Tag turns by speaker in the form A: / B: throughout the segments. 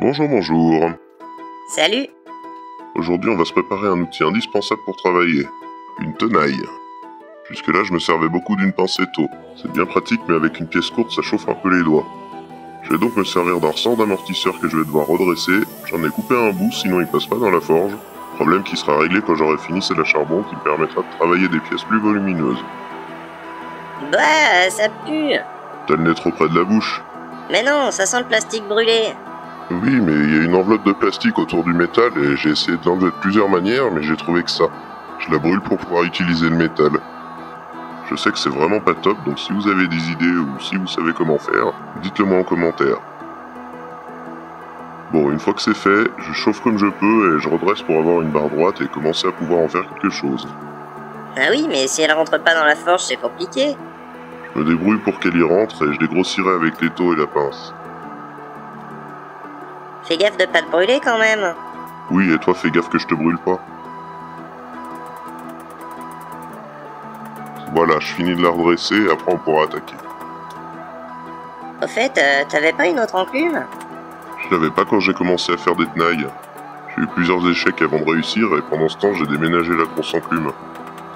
A: Bonjour, bonjour.
B: Salut.
A: Aujourd'hui, on va se préparer un outil indispensable pour travailler. Une tenaille. Jusque-là, je me servais beaucoup d'une pince étau. C'est bien pratique, mais avec une pièce courte, ça chauffe un peu les doigts. Je vais donc me servir d'un ressort d'amortisseur que je vais devoir redresser. J'en ai coupé un bout, sinon il passe pas dans la forge. Problème qui sera réglé quand j'aurai fini celle à charbon, qui me permettra de travailler des pièces plus volumineuses.
B: Bah, ça pue.
A: T'as le nez trop près de la bouche.
B: Mais non, ça sent le plastique brûlé.
A: Oui, mais il y a une enveloppe de plastique autour du métal et j'ai essayé de l'enlever de plusieurs manières, mais j'ai trouvé que ça. Je la brûle pour pouvoir utiliser le métal. Je sais que c'est vraiment pas top, donc si vous avez des idées ou si vous savez comment faire, dites-le moi en commentaire. Bon, une fois que c'est fait, je chauffe comme je peux et je redresse pour avoir une barre droite et commencer à pouvoir en faire quelque chose.
B: Ah oui, mais si elle rentre pas dans la forge, c'est compliqué.
A: Je me débrouille pour qu'elle y rentre et je les grossirai avec l'étau et la pince.
B: Fais gaffe de pas te brûler quand même.
A: Oui, et toi fais gaffe que je te brûle pas. Voilà, je finis de la redresser et après on pourra attaquer.
B: Au fait, t'avais pas une autre enclume?
A: Je l'avais pas quand j'ai commencé à faire des tenailles. J'ai eu plusieurs échecs avant de réussir et pendant ce temps j'ai déménagé la grosse enclume.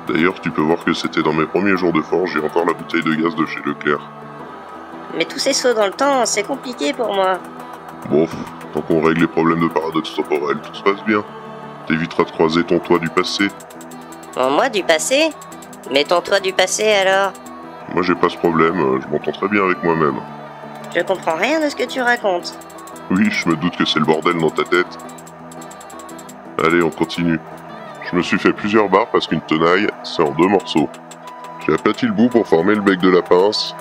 A: D'ailleurs, tu peux voir que c'était dans mes premiers jours de forge, j'ai encore la bouteille de gaz de chez Leclerc.
B: Mais tous ces sauts dans le temps, c'est compliqué pour moi.
A: Bon, tant qu'on règle les problèmes de paradoxe temporel, tout se passe bien. T'éviteras de croiser ton toi du passé.
B: Bon, moi du passé? Mais ton toi du passé alors?
A: Moi j'ai pas ce problème, je m'entends très bien avec moi-même.
B: Je comprends rien de ce que tu racontes.
A: Oui, je me doute que c'est le bordel dans ta tête. Allez, on continue. Je me suis fait plusieurs barres parce qu'une tenaille, c'est en deux morceaux. J'ai aplati le bout pour former le bec de la pince.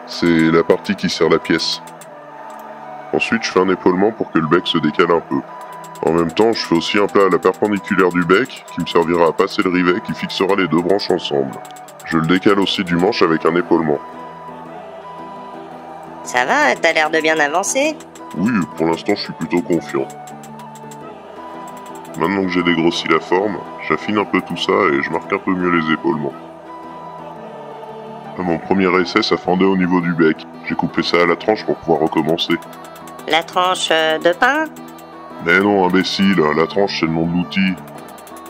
A: C'est la partie qui serre la pièce. Ensuite, je fais un épaulement pour que le bec se décale un peu. En même temps, je fais aussi un plat à la perpendiculaire du bec qui me servira à passer le rivet qui fixera les deux branches ensemble. Je le décale aussi du manche avec un épaulement.
B: Ça va, t'as l'air de bien avancer.
A: Oui, pour l'instant, je suis plutôt confiant. Maintenant que j'ai dégrossi la forme, j'affine un peu tout ça et je marque un peu mieux les épaulements. À mon premier essai, ça fendait au niveau du bec. J'ai coupé ça à la tranche pour pouvoir recommencer.
B: La tranche de pain?
A: Mais non, imbécile, la tranche c'est le nom de l'outil.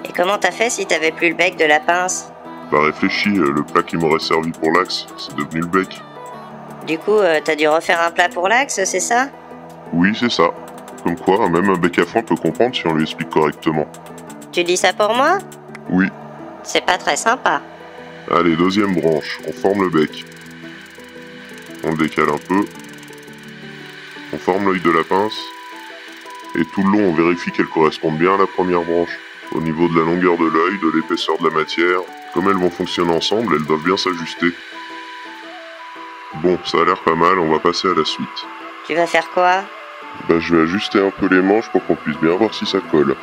B: Et comment t'as fait si t'avais plus le bec de la pince?
A: Bah réfléchis, le plat qui m'aurait servi pour l'axe, c'est devenu le bec.
B: Du coup, t'as dû refaire un plat pour l'axe, c'est ça?
A: Oui, c'est ça. Comme quoi, même un bec à foin peut comprendre si on lui explique correctement.
B: Tu dis ça pour moi?
A: Oui.
B: C'est pas très sympa.
A: Allez, deuxième branche, on forme le bec. On le décale un peu. On forme l'œil de la pince. Et tout le long, on vérifie qu'elle corresponde bien à la première branche. Au niveau de la longueur de l'œil, de l'épaisseur de la matière, comme elles vont fonctionner ensemble, elles doivent bien s'ajuster. Bon, ça a l'air pas mal, on va passer à la suite.
B: Tu vas faire quoi?
A: Bah, je vais ajuster un peu les manches pour qu'on puisse bien voir si ça colle.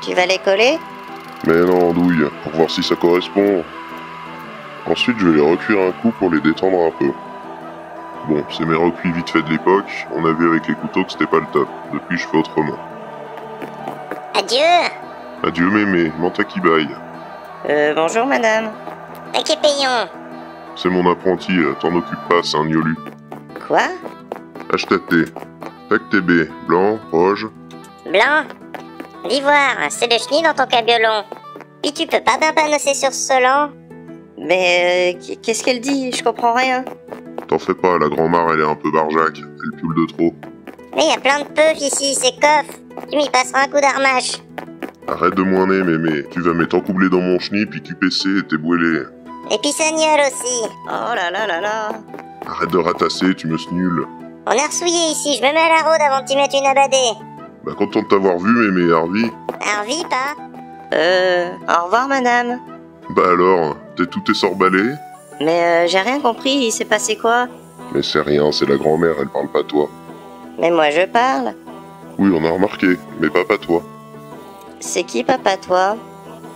B: Tu vas les coller?
A: Mais non, andouille, pour voir si ça correspond. Ensuite, je vais les recuire un coup pour les détendre un peu. Bon, c'est mes recuits vite fait de l'époque, on a vu avec les couteaux que c'était pas le top. Depuis, je fais autrement.
B: Adieu!
A: Adieu mémé, manta qui baille.
B: Bonjour madame. Paquet payant.
A: C'est mon apprenti, t'en occupe pas, c'est un gnolu.
B: Quoi?
A: HTT. TB, blanc, rouge.
C: Blanc, l'ivoire, c'est le chenille dans ton cabiolon. Puis tu peux pas bien panosser sur ce solant.
B: Mais qu'est-ce qu'elle dit? Je comprends rien.
A: T'en fais pas, la grand-mare elle est un peu barjac, elle pule de trop.
C: Mais y a plein de peufs ici, c'est coff. Tu m'y passeras un coup d'armache.
A: Arrête de moiner mémé, tu vas mettre encoubler dans mon chenille puis QPC et t'es bouélé.
C: Et puis sagnol aussi.
B: Oh là là là là.
A: Arrête de ratasser, tu me snulles.
C: On est ressouillé ici, je me mets à la rôde avant de t'y mettre une abadée.
A: Bah content de t'avoir vu mémé Harvey.
C: Harvey, pas?
B: Au revoir madame.
A: Bah alors, t'es tout essorballé?
B: Mais j'ai rien compris, il s'est passé quoi?
A: Mais c'est rien, c'est la grand-mère, elle parle pas toi.
B: Mais moi je parle.
A: Oui, on a remarqué, mais pas toi.
B: C'est qui papa toi?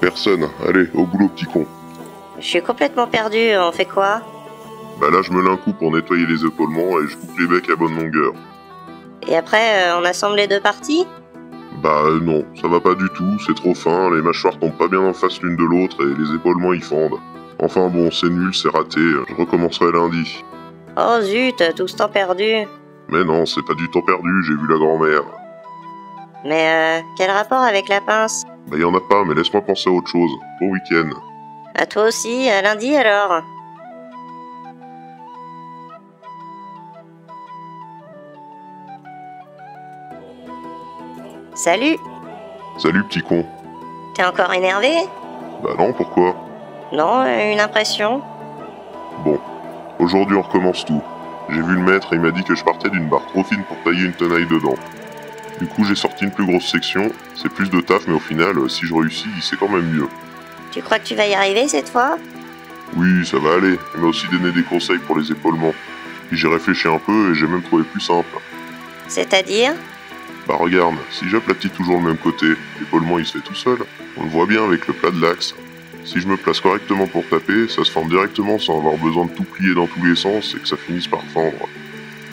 A: Personne, allez, au boulot petit con.
B: Je suis complètement perdu, on fait quoi?
A: Bah là je me l'incoupe pour nettoyer les épaulements et je coupe les becs à bonne longueur.
B: Et après on assemble les deux parties?
A: Bah non, ça va pas du tout, c'est trop fin, les mâchoires tombent pas bien en face l'une de l'autre et les épaulements y fendent. Enfin bon, c'est nul, c'est raté, je recommencerai lundi.
B: Oh zut, tout ce temps perdu.
A: Mais non, c'est pas du temps perdu, j'ai vu la grand-mère.
B: Mais quel rapport avec la pince?
A: Bah y en a pas, mais laisse-moi penser à autre chose. Bon week-end.
B: À toi aussi, à lundi alors. Salut,
A: Salut petit con.
B: t'es encore énervé?
A: Bah non, pourquoi?
B: Non, une impression.
A: Bon, aujourd'hui on recommence tout. J'ai vu le maître et il m'a dit que je partais d'une barre trop fine pour tailler une tenaille dedans. Du coup j'ai sorti une plus grosse section, c'est plus de taf mais au final, si je réussis, c'est quand même mieux.
B: Tu crois que tu vas y arriver cette fois?
A: Oui, ça va aller. Il m'a aussi donné des conseils pour les épaulements. Puis j'ai réfléchi un peu et j'ai même trouvé plus simple.
B: C'est-à-dire?
A: Bah regarde, si j'aplatis toujours le même côté, l'épaulement il se fait tout seul. On le voit bien avec le plat de l'axe. Si je me place correctement pour taper, ça se forme directement sans avoir besoin de tout plier dans tous les sens et que ça finisse par fendre.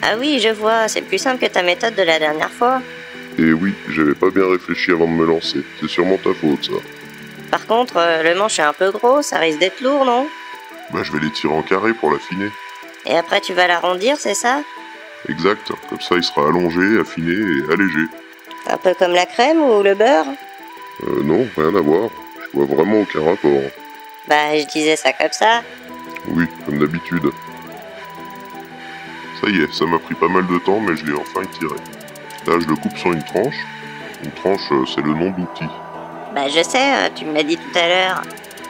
B: Ah oui, je vois, c'est plus simple que ta méthode de la dernière fois.
A: Et oui, j'avais pas bien réfléchi avant de me lancer. C'est sûrement ta faute ça.
B: Par contre, le manche est un peu gros, ça risque d'être lourd, non?
A: Bah je vais les tirer en carré pour l'affiner.
B: Et après tu vas l'arrondir, c'est ça?
A: Exact, comme ça il sera allongé, affiné et allégé.
B: Un peu comme la crème ou le beurre?
A: Non, rien à voir. Je vois vraiment aucun rapport.
B: Bah, je disais ça comme ça.
A: Oui, comme d'habitude. Ça y est, ça m'a pris pas mal de temps, mais je l'ai enfin tiré. Là, je le coupe sur une tranche. Une tranche, c'est le nom d'outil.
B: Bah, je sais, tu me l'as dit tout à l'heure.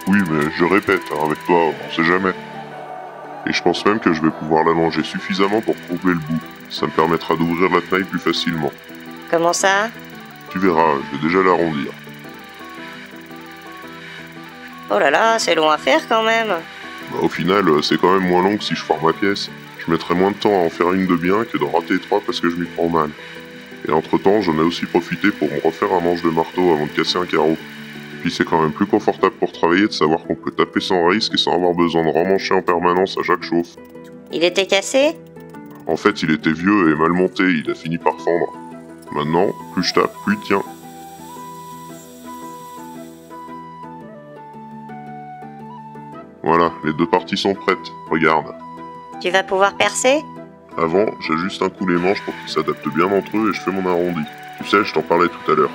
A: Oui, mais je répète, hein, avec toi, on sait jamais. Et je pense même que je vais pouvoir l'allonger suffisamment pour courber le bout. Ça me permettra d'ouvrir la tenaille plus facilement.
B: Comment ça?
A: Tu verras, je vais déjà l'arrondir.
B: Oh là là, c'est long à faire quand même.
A: Bah, au final, c'est quand même moins long que si je forme ma pièce. Je mettrai moins de temps à en faire une de bien que d'en rater trois parce que je m'y prends mal. Et entre temps, j'en ai aussi profité pour me refaire un manche de marteau avant de casser un carreau. Puis c'est quand même plus confortable pour travailler de savoir qu'on peut taper sans risque et sans avoir besoin de remancher en permanence à chaque chauffe.
B: Il était cassé?
A: En fait, il était vieux et mal monté, il a fini par fendre. Maintenant, plus je tape, plus il tient. Voilà, les deux parties sont prêtes, regarde.
B: Tu vas pouvoir percer?
A: Avant, j'ajuste un coup les manches pour qu'ils s'adaptent bien entre eux et je fais mon arrondi. Tu sais, je t'en parlais tout à l'heure.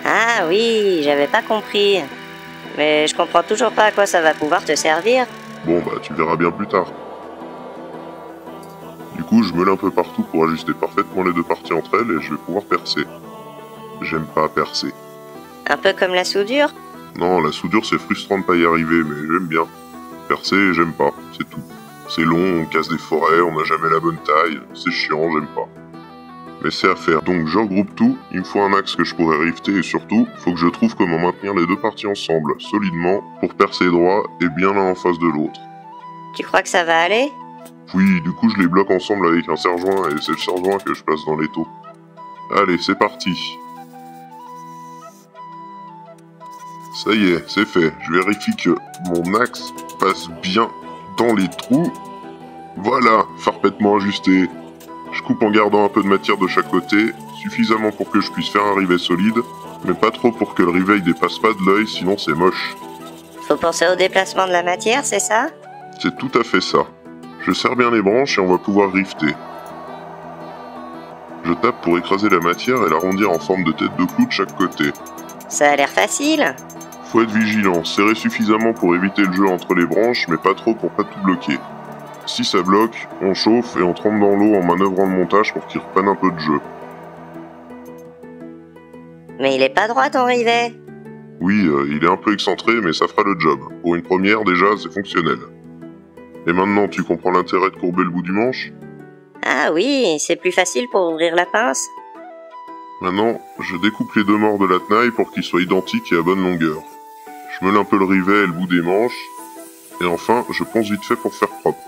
B: Ah oui, j'avais pas compris. Mais je comprends toujours pas à quoi ça va pouvoir te servir.
A: Bon bah tu verras bien plus tard. Du coup je meule un peu partout pour ajuster parfaitement les deux parties entre elles et je vais pouvoir percer. J'aime pas percer.
B: Un peu comme la soudure?
A: Non, la soudure c'est frustrant de pas y arriver, mais j'aime bien. Percer, j'aime pas, c'est tout. C'est long, on casse des forêts, on n'a jamais la bonne taille, c'est chiant, j'aime pas. Mais c'est à faire, donc je regroupe tout, il me faut un axe que je pourrais rifter et surtout, faut que je trouve comment maintenir les deux parties ensemble, solidement, pour percer droit et bien l'un en face de l'autre.
B: Tu crois que ça va aller?
A: Oui, du coup je les bloque ensemble avec un serre-joint et c'est le serre-joint que je place dans l'étau. Allez, c'est parti. Ça y est, c'est fait. Je vérifie que mon axe passe bien dans les trous. Voilà, parfaitement ajusté. Je coupe en gardant un peu de matière de chaque côté, suffisamment pour que je puisse faire un rivet solide, mais pas trop pour que le rivet il dépasse pas de l'œil, sinon c'est moche.
B: Faut penser au déplacement de la matière, c'est ça?
A: C'est tout à fait ça. Je serre bien les branches et on va pouvoir rifter. Je tape pour écraser la matière et l'arrondir en forme de tête de clou de chaque côté.
B: Ça a l'air facile.
A: Faut être vigilant, serrer suffisamment pour éviter le jeu entre les branches, mais pas trop pour pas tout bloquer. Si ça bloque, on chauffe et on trempe dans l'eau en manœuvrant le montage pour qu'il reprenne un peu de jeu.
B: Mais il est pas droit ton rivet.
A: Oui, il est un peu excentré, mais ça fera le job. Pour une première, déjà, c'est fonctionnel. Et maintenant, tu comprends l'intérêt de courber le bout du manche?
B: Ah oui, c'est plus facile pour ouvrir la pince.
A: Maintenant, je découpe les deux morts de la tenaille pour qu'ils soient identiques et à bonne longueur. Je meule un peu le rivet et le bout des manches. Et enfin, je ponce vite fait pour faire propre.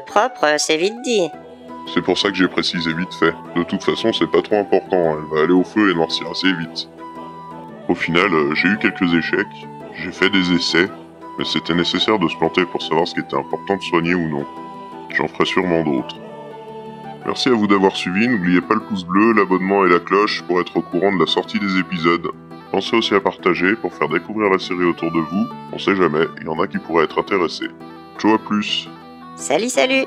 B: Propre, c'est vite dit.
A: C'est pour ça que j'ai précisé vite fait. De toute façon, c'est pas trop important, elle va aller au feu et noircir assez vite. Au final, j'ai eu quelques échecs, j'ai fait des essais, mais c'était nécessaire de se planter pour savoir ce qui était important de soigner ou non. J'en ferai sûrement d'autres. Merci à vous d'avoir suivi, n'oubliez pas le pouce bleu, l'abonnement et la cloche pour être au courant de la sortie des épisodes. Pensez aussi à partager pour faire découvrir la série autour de vous, on sait jamais, il y en a qui pourraient être intéressés. Ciao à plus.
B: Salut, salut!